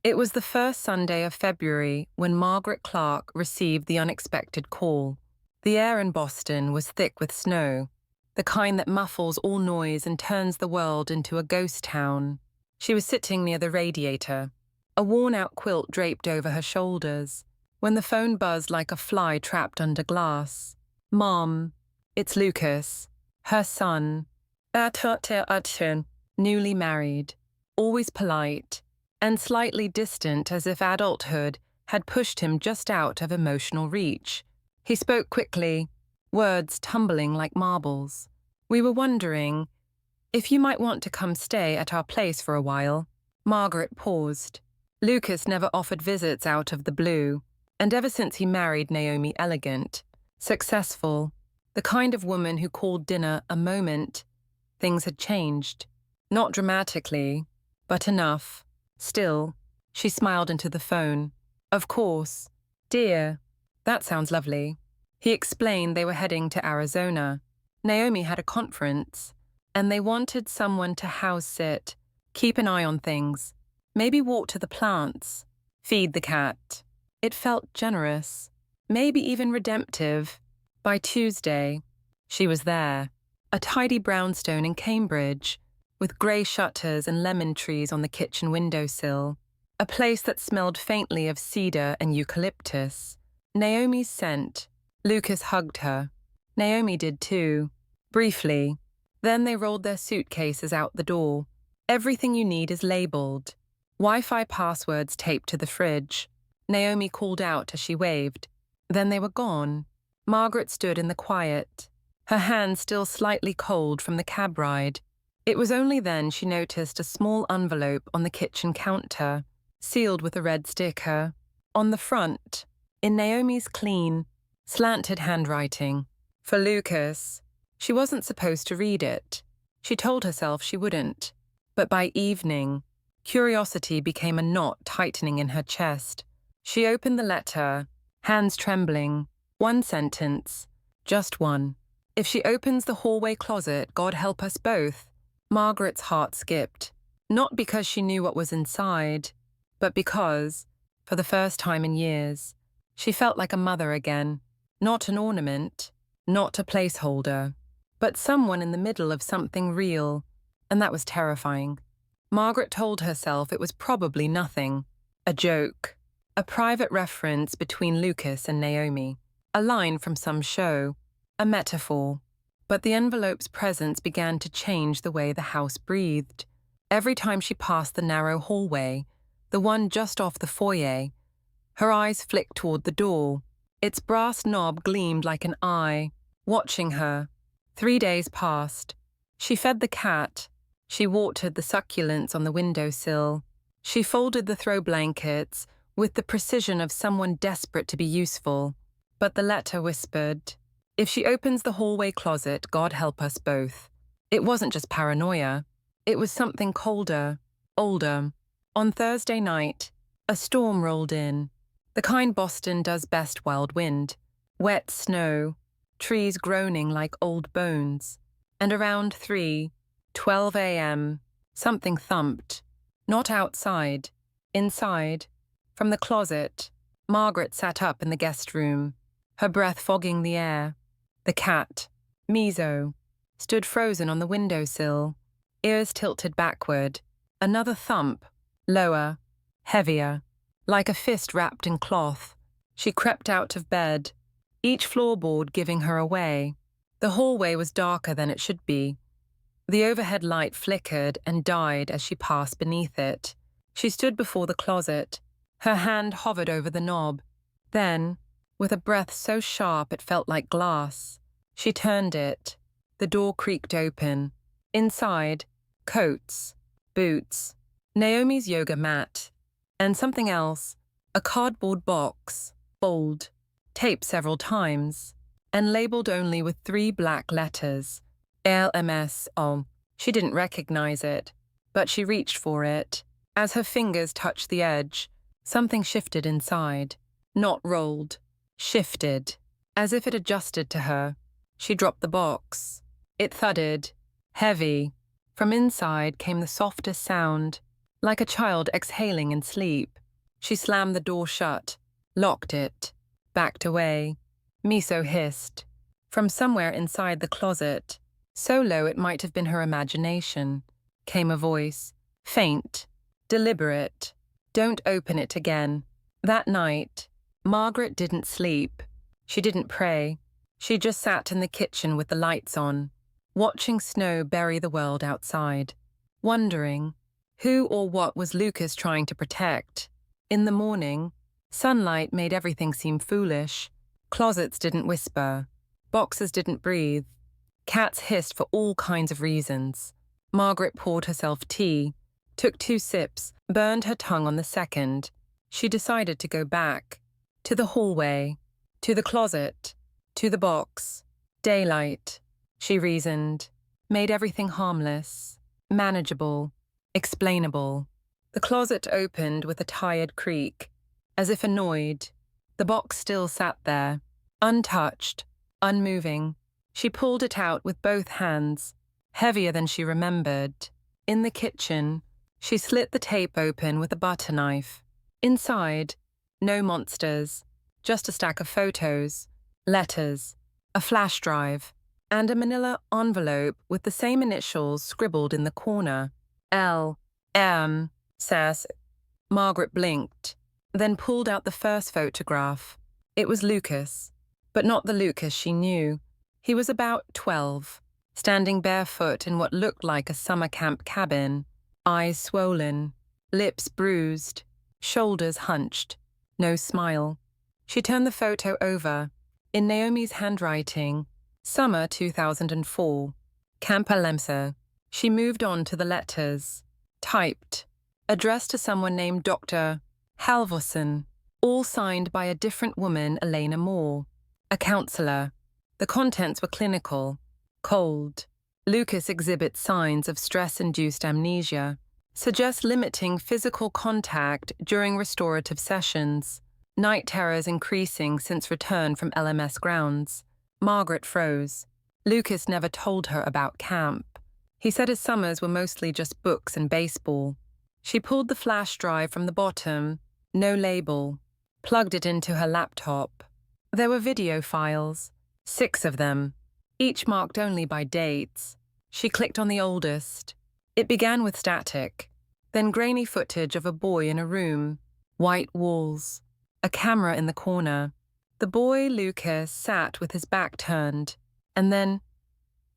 It was the first Sunday of February when Margaret Clark received the unexpected call. The air in Boston was thick with snow, the kind that muffles all noise and turns the world into a ghost town. She was sitting near the radiator, a worn-out quilt draped over her shoulders, when the phone buzzed like a fly trapped under glass. "Mom, it's Lucas, her son, newly married, always polite, and slightly distant as if adulthood had pushed him just out of emotional reach. He spoke quickly, words tumbling like marbles. "We were wondering if you might want to come stay at our place for a while." Margaret paused. Lucas never offered visits out of the blue, and ever since he married Naomi Elegant, successful, the kind of woman who called dinner a moment, things had changed. Not dramatically, but enough. Still, she smiled into the phone. "Of course. Dear, that sounds lovely." He explained they were heading to Arizona. Naomi had a conference, and they wanted someone to house sit, keep an eye on things, maybe walk to the plants, feed the cat. It felt generous, maybe even redemptive. By Tuesday, she was there. A tidy brownstone in Cambridge, with grey shutters and lemon trees on the kitchen windowsill. A place that smelled faintly of cedar and eucalyptus. Naomi's scent. Lucas hugged her. Naomi did too. Briefly. Then they rolled their suitcases out the door. Everything you need is labelled. Wi-Fi passwords taped to the fridge. Naomi called out as she waved. Then they were gone. Margaret stood in the quiet, her hands still slightly cold from the cab ride. It was only then she noticed a small envelope on the kitchen counter, sealed with a red sticker. On the front, in Naomi's clean, slanted handwriting. For Lucas. She wasn't supposed to read it. She told herself she wouldn't. But by evening, curiosity became a knot tightening in her chest. She opened the letter, hands trembling. One sentence. Just one. "If she opens the hallway closet, God help us both." Margaret's heart skipped. Not because she knew what was inside, but because, for the first time in years, she felt like a mother again. Not an ornament, not a placeholder, but someone in the middle of something real, and that was terrifying. Margaret told herself it was probably nothing. A joke. A private reference between Lucas and Naomi. A line from some show. A metaphor. But the envelope's presence began to change the way the house breathed. Every time she passed the narrow hallway, the one just off the foyer, her eyes flicked toward the door. Its brass knob gleamed like an eye, watching her. 3 days passed. She fed the cat. She watered the succulents on the windowsill. She folded the throw blankets with the precision of someone desperate to be useful. But the letter whispered, "If she opens the hallway closet, God help us both." It wasn't just paranoia. It was something colder, older. On Thursday night, a storm rolled in. The kind Boston does best: wild wind. Wet snow, trees groaning like old bones. And around 3:12 a.m., something thumped. Not outside, inside. From the closet, Margaret sat up in the guest room, her breath fogging the air. The cat, Mizo, stood frozen on the windowsill, ears tilted backward. Another thump, lower, heavier, like a fist wrapped in cloth. She crept out of bed, each floorboard giving her away. The hallway was darker than it should be. The overhead light flickered and died as she passed beneath it. She stood before the closet. Her hand hovered over the knob. Then, with a breath so sharp it felt like glass, she turned it. The door creaked open. Inside, coats, boots, Naomi's yoga mat, and something else, a cardboard box, bold, taped several times, and labelled only with 3 black letters. LMS. Oh, she didn't recognize it, but she reached for it. As her fingers touched the edge, something shifted inside. Not rolled, shifted, as if it adjusted to her. She dropped the box. It thudded, heavy. From inside came the softest sound, like a child exhaling in sleep. She slammed the door shut, locked it, backed away. Miso hissed. From somewhere inside the closet, so low it might have been her imagination, came a voice, faint, deliberate. Don't open it again. That night, Margaret didn't sleep. She didn't pray. She just sat in the kitchen with the lights on, watching snow bury the world outside, wondering who or what was Lucas trying to protect. In the morning, sunlight made everything seem foolish. Closets didn't whisper. Boxes didn't breathe. Cats hissed for all kinds of reasons. Margaret poured herself tea, took 2 sips, burned her tongue on the second. She decided to go back. To the hallway. To the closet. To the box. Daylight, she reasoned, made everything harmless, manageable, explainable. The closet opened with a tired creak, as if annoyed. The box still sat there, untouched, unmoving. She pulled it out with both hands, heavier than she remembered. In the kitchen, she slit the tape open with a butter knife. Inside, no monsters, just a stack of photos, letters, a flash drive, and a manila envelope with the same initials scribbled in the corner. L.M. Sass. Margaret blinked, then pulled out the first photograph. It was Lucas, but not the Lucas she knew. He was about 12, standing barefoot in what looked like a summer camp cabin, eyes swollen, lips bruised, shoulders hunched, no smile. She turned the photo over. In Naomi's handwriting, summer 2004, Camp Alemsa. She moved on to the letters, typed, addressed to someone named Dr. Halvorsen, all signed by a different woman, Elena Moore, a counselor. The contents were clinical, cold. Lucas exhibits signs of stress-induced amnesia, suggests limiting physical contact during restorative sessions, night terrors increasing since return from LMS grounds. Margaret froze. Lucas never told her about camp. He said his summers were mostly just books and baseball. She pulled the flash drive from the bottom, no label, plugged it into her laptop. There were video files, 6 of them, each marked only by dates. She clicked on the oldest. It began with static, then grainy footage of a boy in a room, white walls, a camera in the corner. The boy, Lucas, sat with his back turned, and then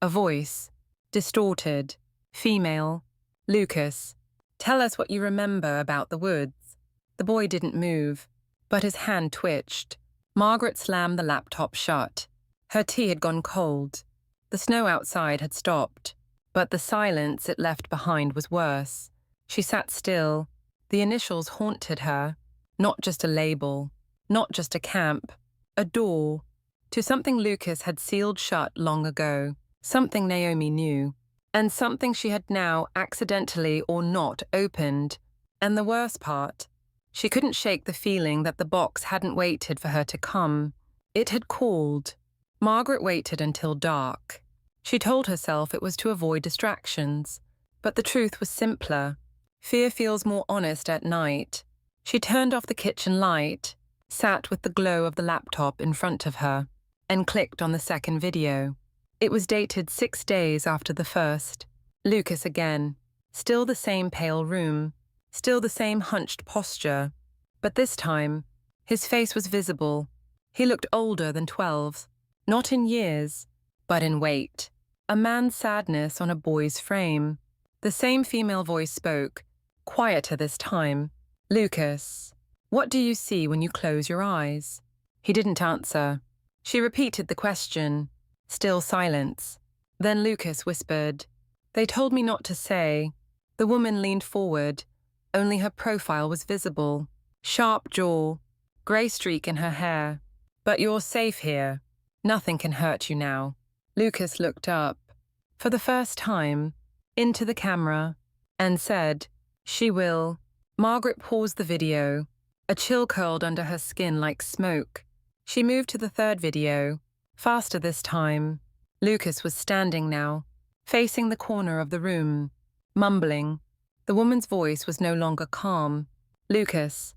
a voice, distorted, female. Lucas, tell us what you remember about the woods. The boy didn't move, but his hand twitched. Margaret slammed the laptop shut. Her tea had gone cold. The snow outside had stopped, but the silence it left behind was worse. She sat still. The initials haunted her, not just a label, not just a camp, a door to something Lucas had sealed shut long ago, something Naomi knew, and something she had now accidentally or not opened. And the worst part, she couldn't shake the feeling that the box hadn't waited for her to come. It had called. Margaret waited until dark. She told herself it was to avoid distractions, but the truth was simpler. Fear feels more honest at night. She turned off the kitchen light, sat with the glow of the laptop in front of her, and clicked on the second video. It was dated 6 days after the first. Lucas again. Still the same pale room. Still the same hunched posture. But this time, his face was visible. He looked older than 12. Not in years, but in weight. A man's sadness on a boy's frame. The same female voice spoke, quieter this time. Lucas, what do you see when you close your eyes? He didn't answer. She repeated the question. Still silence. Then Lucas whispered, "They told me not to say." The woman leaned forward. Only her profile was visible. Sharp jaw, grey streak in her hair. "But you're safe here. Nothing can hurt you now." Lucas looked up, for the first time, into the camera, and said, "She will." Margaret paused the video. A chill curled under her skin like smoke. She moved to the third video, faster this time. Lucas was standing now, facing the corner of the room, mumbling, The woman's voice was no longer calm. Lucas.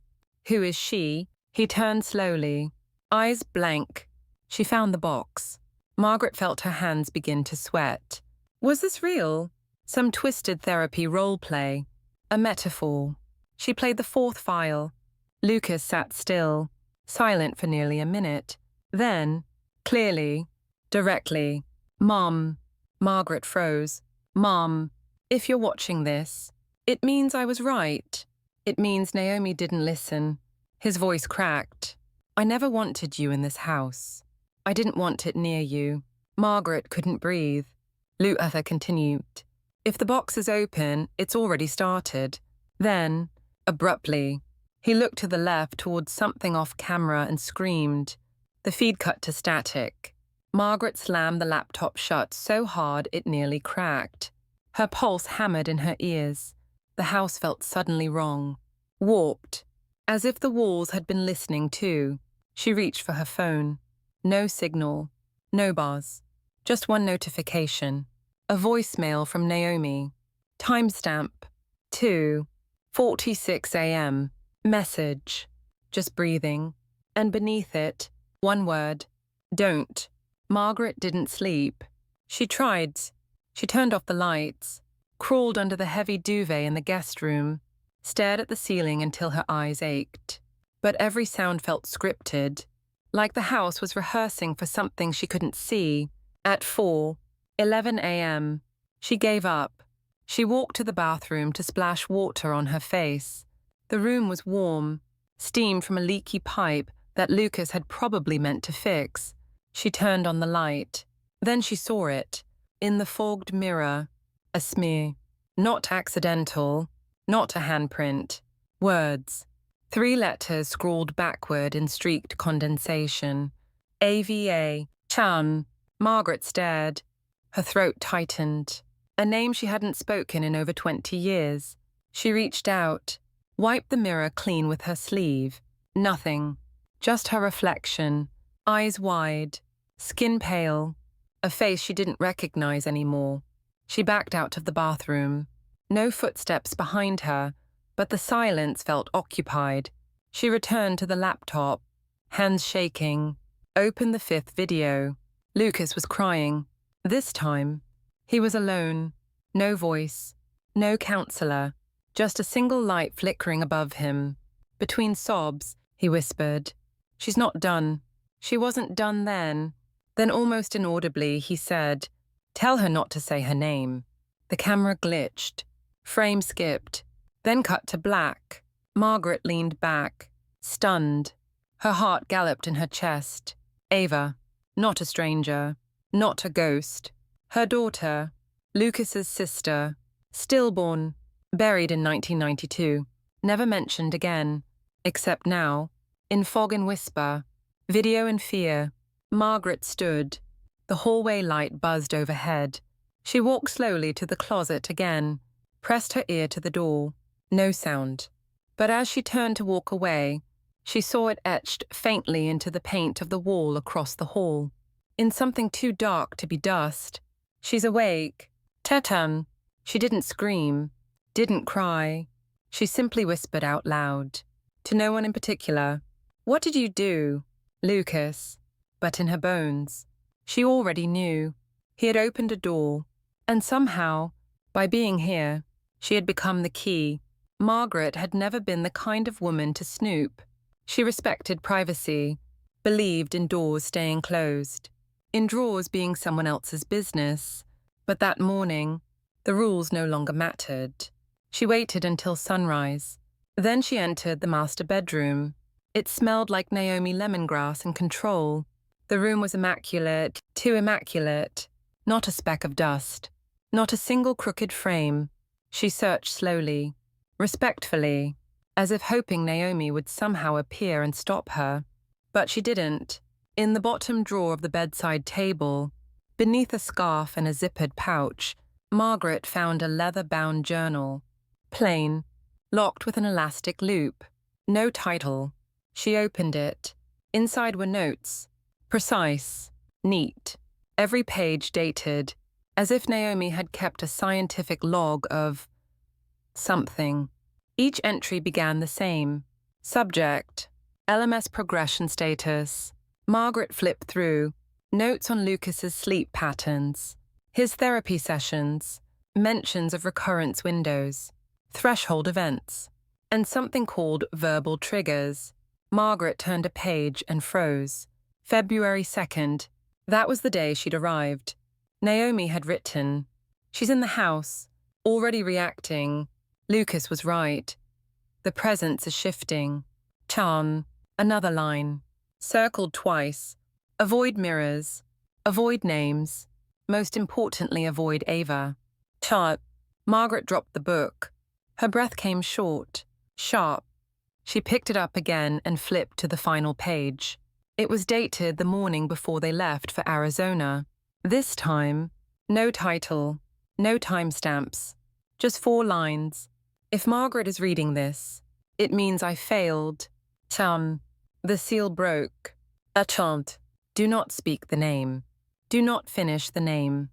Who is she? He turned slowly, eyes blank. She found the box. Margaret felt her hands begin to sweat. Was this real? Some twisted therapy role play? A metaphor? She played the fourth file. Lucas sat still, silent for nearly a minute. Then, clearly, directly, "Mom." Margaret froze. "Mom, if you're watching this, it means I was right. It means Naomi didn't listen." His voice cracked. "I never wanted you in this house. I didn't want it near you." Margaret couldn't breathe. Luther continued. "If the box is open, it's already started." Then, abruptly, he looked to the left towards something off camera and screamed. The feed cut to static. Margaret slammed the laptop shut so hard it nearly cracked. Her pulse hammered in her ears. The house felt suddenly wrong, warped, as if the walls had been listening too. She reached for her phone. No signal, no buzz, just one notification. A voicemail from Naomi. Timestamp 2:46 a.m. Message. Just breathing. And beneath it, one word. Don't. Margaret didn't sleep. She tried. She turned off the lights, crawled under the heavy duvet in the guest room, stared at the ceiling until her eyes ached. But every sound felt scripted, like the house was rehearsing for something she couldn't see. At 4:11 a.m., she gave up. She walked to the bathroom to splash water on her face. The room was warm, steam from a leaky pipe that Lucas had probably meant to fix. She turned on the light. Then she saw it. In the fogged mirror, a smear. Not accidental, not a handprint. Words. 3 letters scrawled backward in streaked condensation. AVA. Chan. Margaret stared. Her throat tightened. A name she hadn't spoken in over 20 years. She reached out, wiped the mirror clean with her sleeve. Nothing. Just her reflection. Eyes wide. Skin pale. A face she didn't recognize anymore. She backed out of the bathroom. No footsteps behind her, but the silence felt occupied. She returned to the laptop, hands shaking, opened the 5th video. Lucas was crying. This time, he was alone. No voice, no counselor, just a single light flickering above him. Between sobs, he whispered, "She's not done." She wasn't done then. Then almost inaudibly, he said, "Tell her not to say her name." The camera glitched. Frame skipped, then cut to black. Margaret leaned back, stunned. Her heart galloped in her chest. Ava, not a stranger, not a ghost. Her daughter, Lucas's sister, stillborn, buried in 1992, never mentioned again, except now, in fog and whisper, video and fear. Margaret stood. The hallway light buzzed overhead. She walked slowly to the closet again, pressed her ear to the door. No sound. But as she turned to walk away, she saw it etched faintly into the paint of the wall across the hall. In something too dark to be dust. "She's awake." "Tetan." She didn't scream, didn't cry. She simply whispered out loud. To no one in particular. "What did you do?" "Lucas." But in her bones, she already knew. He had opened a door, and somehow, by being here, she had become the key. Margaret had never been the kind of woman to snoop. She respected privacy, believed in doors staying closed, in drawers being someone else's business. But that morning, the rules no longer mattered. She waited until sunrise. Then she entered the master bedroom. It smelled like Naomi lemongrass and control. The room was immaculate, too immaculate. Not a speck of dust. Not a single crooked frame. She searched slowly, respectfully, as if hoping Naomi would somehow appear and stop her. But she didn't. In the bottom drawer of the bedside table, beneath a scarf and a zippered pouch, Margaret found a leather-bound journal. Plain, locked with an elastic loop. No title. She opened it. Inside were notes. Precise, neat, every page dated, as if Naomi had kept a scientific log of something. Each entry began the same. Subject, LMS progression status. Margaret flipped through. Notes on Lucas's sleep patterns. His therapy sessions. Mentions of recurrence windows. Threshold events. And something called verbal triggers. Margaret turned a page and froze. February 2nd. That was the day she'd arrived. Naomi had written, "She's in the house, already reacting. Lucas was right. The presence is shifting." Chan, another line. Circled twice. Avoid mirrors. Avoid names. Most importantly, avoid Ava. Chan. Margaret dropped the book. Her breath came short, sharp. She picked it up again and flipped to the final page. It was dated the morning before they left for Arizona. This time, no title, no timestamps, just 4 lines. If Margaret is reading this, it means I failed. Chan. The seal broke. Achant. Do not speak the name. Do not finish the name.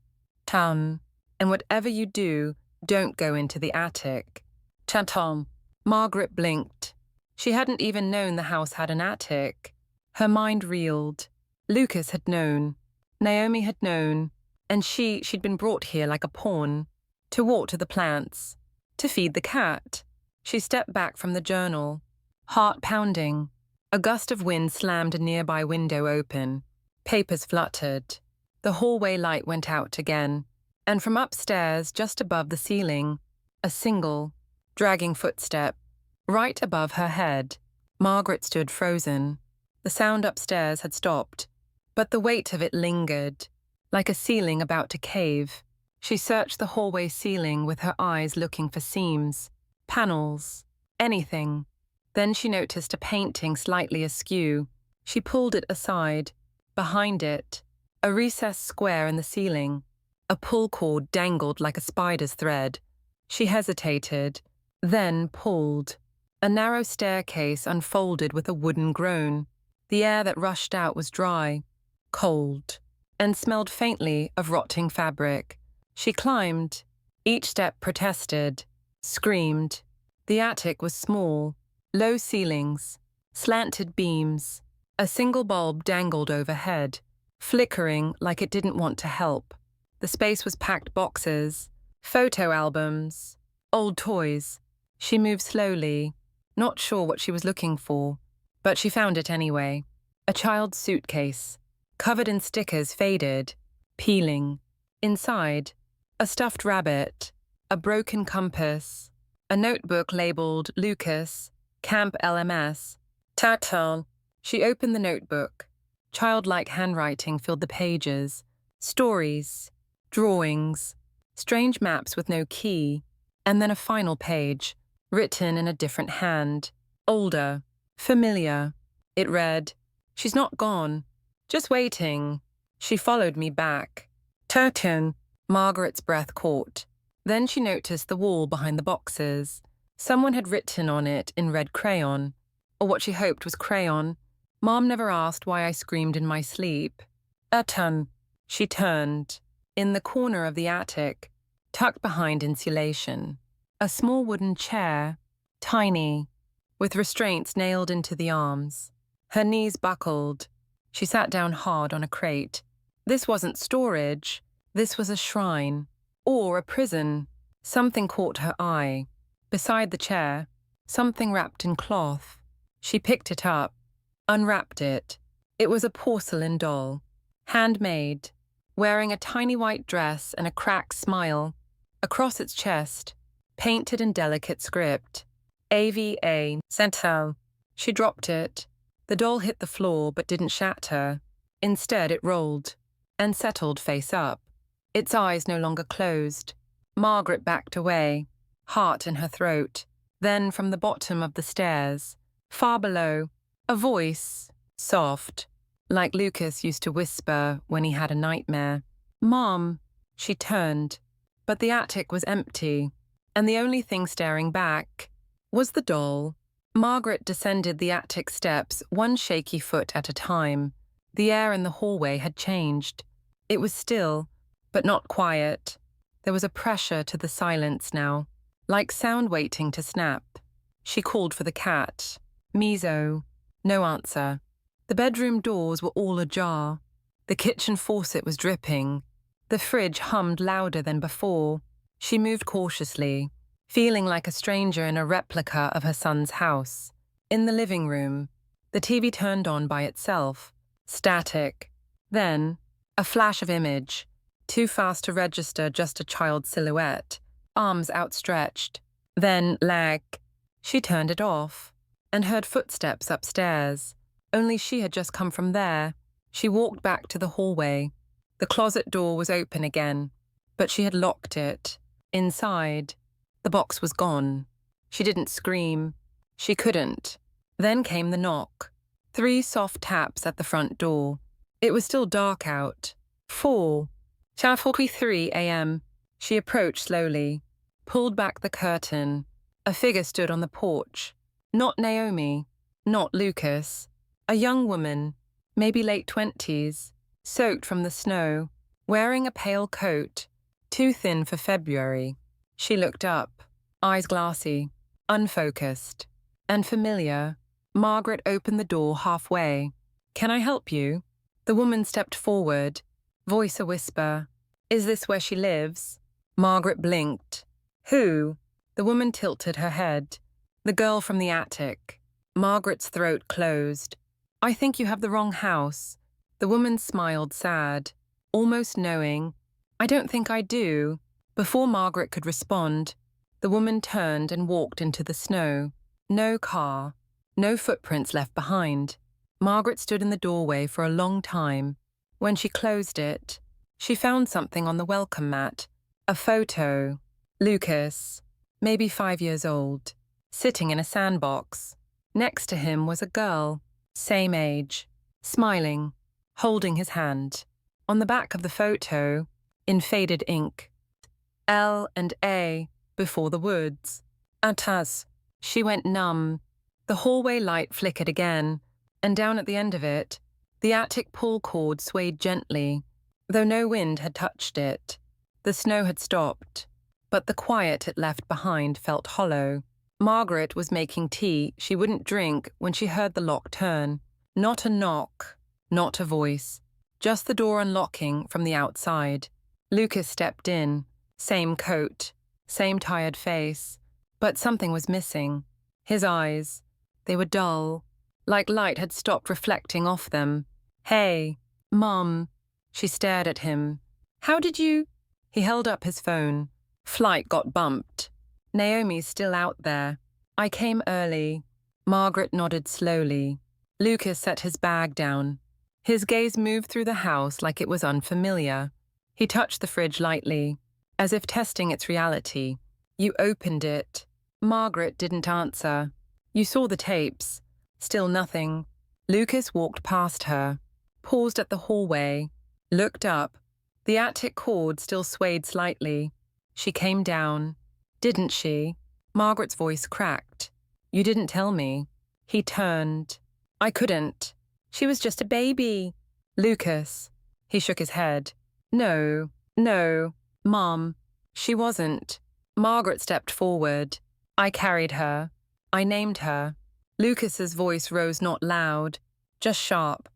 Chan. And whatever you do, don't go into the attic. Chanton. Margaret blinked. She hadn't even known the house had an attic. Her mind reeled. Lucas had known. Naomi had known. And she'd been brought here like a pawn. To water the plants. To feed the cat. She stepped back from the journal. Heart pounding. A gust of wind slammed a nearby window open. Papers fluttered. The hallway light went out again. And from upstairs, just above the ceiling, a single, dragging footstep. Right above her head, Margaret stood frozen. The sound upstairs had stopped, but the weight of it lingered, like a ceiling about to cave. She searched the hallway ceiling with her eyes looking for seams, panels, anything. Then she noticed a painting slightly askew. She pulled it aside. Behind it, a recessed square in the ceiling. A pull cord dangled like a spider's thread. She hesitated, then pulled. A narrow staircase unfolded with a wooden groan. The air that rushed out was dry, cold, and smelled faintly of rotting fabric. She climbed. Each step protested, screamed. The attic was small, low ceilings, slanted beams. A single bulb dangled overhead, flickering like it didn't want to help. The space was packed boxes, photo albums, old toys. She moved slowly, not sure what she was looking for, but she found it anyway. A child's suitcase, covered in stickers faded, peeling. Inside, a stuffed rabbit, a broken compass, a notebook labeled Lucas, Camp LMS, Tartan. She opened the notebook. Childlike handwriting filled the pages. Stories, drawings, strange maps with no key, and then a final page, written in a different hand, older, familiar. It read, "She's not gone, just waiting. She followed me back." Tartan. Margaret's breath caught. Then she noticed the wall behind the boxes. Someone had written on it in red crayon, or what she hoped was crayon. Mom never asked why I screamed in my sleep. Atan. She turned. In the corner of the attic, tucked behind insulation, a small wooden chair, tiny, with restraints nailed into the arms. Her knees buckled. She sat down hard on a crate. This wasn't storage. This was a shrine, or a prison. Something caught her eye. Beside the chair, something wrapped in cloth. She picked it up, unwrapped it. It was a porcelain doll, handmade, wearing a tiny white dress and a cracked smile. Across its chest, painted in delicate script, AVA, Central. She dropped it. The doll hit the floor but didn't shatter. Instead, it rolled and settled face up. Its eyes no longer closed. Margaret backed away, heart in her throat. Then from the bottom of the stairs, far below, a voice, soft, like Lucas used to whisper when he had a nightmare. "Mom." She turned, but the attic was empty, and the only thing staring back was the doll. Margaret descended the attic steps, one shaky foot at a time. The air in the hallway had changed. It was still, but not quiet. There was a pressure to the silence now. like sound waiting to snap. She called for the cat. Mizo. No answer. The bedroom doors were all ajar. The kitchen faucet was dripping. The fridge hummed louder than before. She moved cautiously, feeling like a stranger in a replica of her son's house. In the living room, the TV turned on by itself. Static. Then, a flash of image, too fast to register just a child's silhouette, arms outstretched. Then, lag. She turned it off and heard footsteps upstairs. Only she had just come from there. She walked back to the hallway. The closet door was open again, but she had locked it. Inside, the box was gone. She didn't scream. She couldn't. Then came the knock. 3 soft taps at the front door. It was still dark out. 4:43 a.m. She approached slowly, pulled back the curtain. A figure stood on the porch. Not Naomi, not Lucas. A young woman, maybe late 20s, soaked from the snow, wearing a pale coat, too thin for February. She looked up, eyes glassy, unfocused, and familiar. Margaret opened the door halfway. "Can I help you?" The woman stepped forward, voice a whisper. "Is this where she lives?" Margaret blinked. "Who?" The woman tilted her head. "The girl from the attic." Margaret's throat closed. "I think you have the wrong house." The woman smiled sad, almost knowing. "I don't think I do." Before Margaret could respond, the woman turned and walked into the snow. No car, no footprints left behind. Margaret stood in the doorway for a long time. When she closed it, she found something on the welcome mat. A photo. Lucas, maybe 5 years old, sitting in a sandbox. Next to him was a girl, same age, smiling, holding his hand. On the back of the photo, in faded ink, L and A before the woods. Atas. She went numb. The hallway light flickered again, and down at the end of it, the attic pull cord swayed gently, though no wind had touched it. The snow had stopped, but the quiet it left behind felt hollow. Margaret was making tea she wouldn't drink when she heard the lock turn. Not a knock, not a voice, just the door unlocking from the outside. Lucas stepped in, same coat, same tired face, but something was missing. His eyes, they were dull, like light had stopped reflecting off them. "Hey, Mum." She stared at him. "How did you—" He held up his phone. "Flight got bumped. Naomi's still out there. I came early." Margaret nodded slowly. Lucas set his bag down. His gaze moved through the house like it was unfamiliar. He touched the fridge lightly, as if testing its reality. "You opened it." Margaret didn't answer. "You saw the tapes." Still nothing. Lucas walked past her, paused at the hallway, looked up. The attic cord still swayed slightly. "She came down." "Didn't she?" Margaret's voice cracked. "You didn't tell me." He turned. "I couldn't. She was just a baby." "Lucas." He shook his head. No, Mom. She wasn't." Margaret stepped forward. "I carried her. I named her." Lucas's voice rose not loud, just sharp.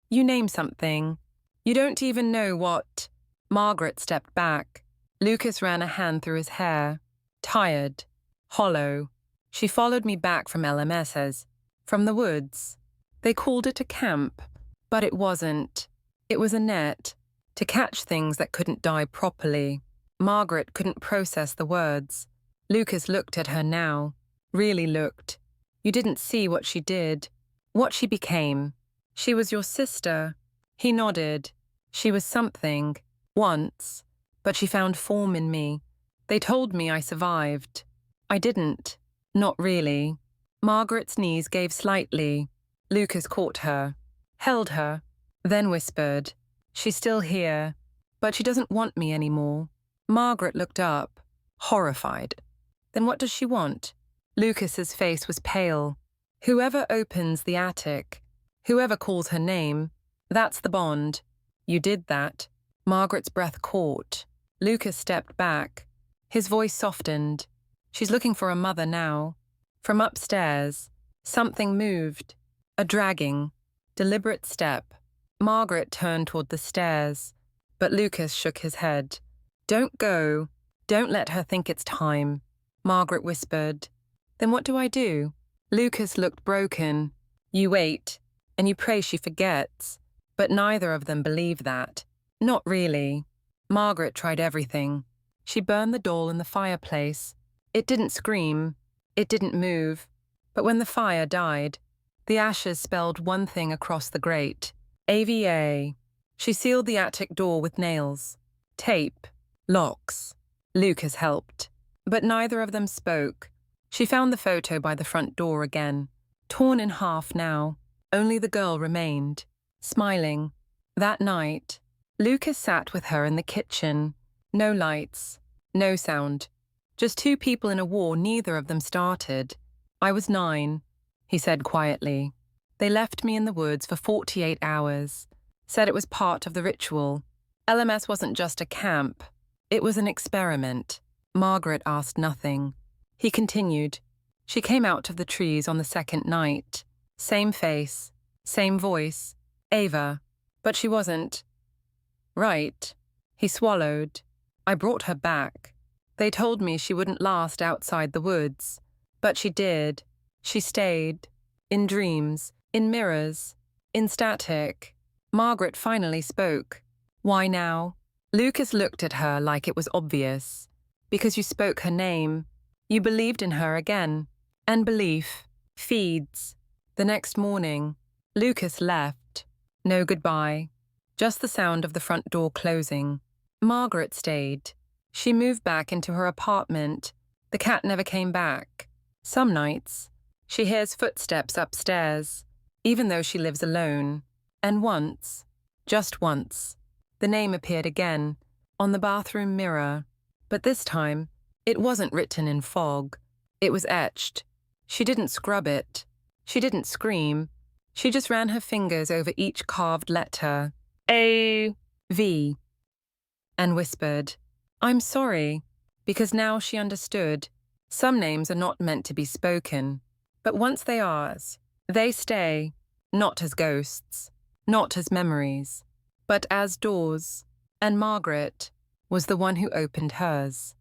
"You name something. You don't even know what." Margaret stepped back. Lucas ran a hand through his hair. Tired. Hollow. "She followed me back from LMS's. From the woods. They called it a camp, but it wasn't. It was a net, to catch things that couldn't die properly." Margaret couldn't process the words. Lucas looked at her now. Really looked. "You didn't see what she did, what she became. She was your sister." He nodded. "She was something, once, but she found form in me. They told me I survived. I didn't. Not really." Margaret's knees gave slightly. Lucas caught her, held her, then whispered, "She's still here, but she doesn't want me anymore." Margaret looked up, horrified. "Then what does she want?" Lucas's face was pale. "Whoever opens the attic, whoever calls her name, that's the bond. You did that." Margaret's breath caught. Lucas stepped back. His voice softened. She's looking for a mother now. From upstairs, something moved. A dragging, deliberate step. Margaret turned toward the stairs, but Lucas shook his head. Don't go. Don't let her think it's time, Margaret whispered. Then what do I do? Lucas looked broken. You wait, and you pray she forgets. But neither of them believed that. Not really. Margaret tried everything. She burned the doll in the fireplace. It didn't scream. It didn't move. But when the fire died, the ashes spelled one thing across the grate. AVA. She sealed the attic door with nails. Tape. Locks. Lucas helped. But neither of them spoke. She found the photo by the front door again. Torn in half now. Only the girl remained, smiling. That night, Lucas sat with her in the kitchen. No lights. No sound. Just two people in a war neither of them started. I was 9, he said quietly. They left me in the woods for 48 hours. Said it was part of the ritual. LMS wasn't just a camp. It was an experiment. Margaret asked nothing. He continued. She came out of the trees on the second night. Same face. Same voice. Ava. But she wasn't. Right. He swallowed. I brought her back. They told me she wouldn't last outside the woods. But she did. She stayed. In dreams. In mirrors. In static. Margaret finally spoke. Why now? Lucas looked at her like it was obvious. Because you spoke her name. You believed in her again. And belief feeds. The next morning, Lucas left. No goodbye. Just the sound of the front door closing. Margaret stayed. She moved back into her apartment. The cat never came back. Some nights, she hears footsteps upstairs, even though she lives alone. And once, just once, the name appeared again, on the bathroom mirror. But this time, it wasn't written in fog. It was etched. She didn't scrub it. She didn't scream. She just ran her fingers over each carved letter. A-V. And whispered, I'm sorry, because now she understood. Some names are not meant to be spoken, but once they are, they stay, not as ghosts, not as memories, but as doors. And Margaret was the one who opened hers.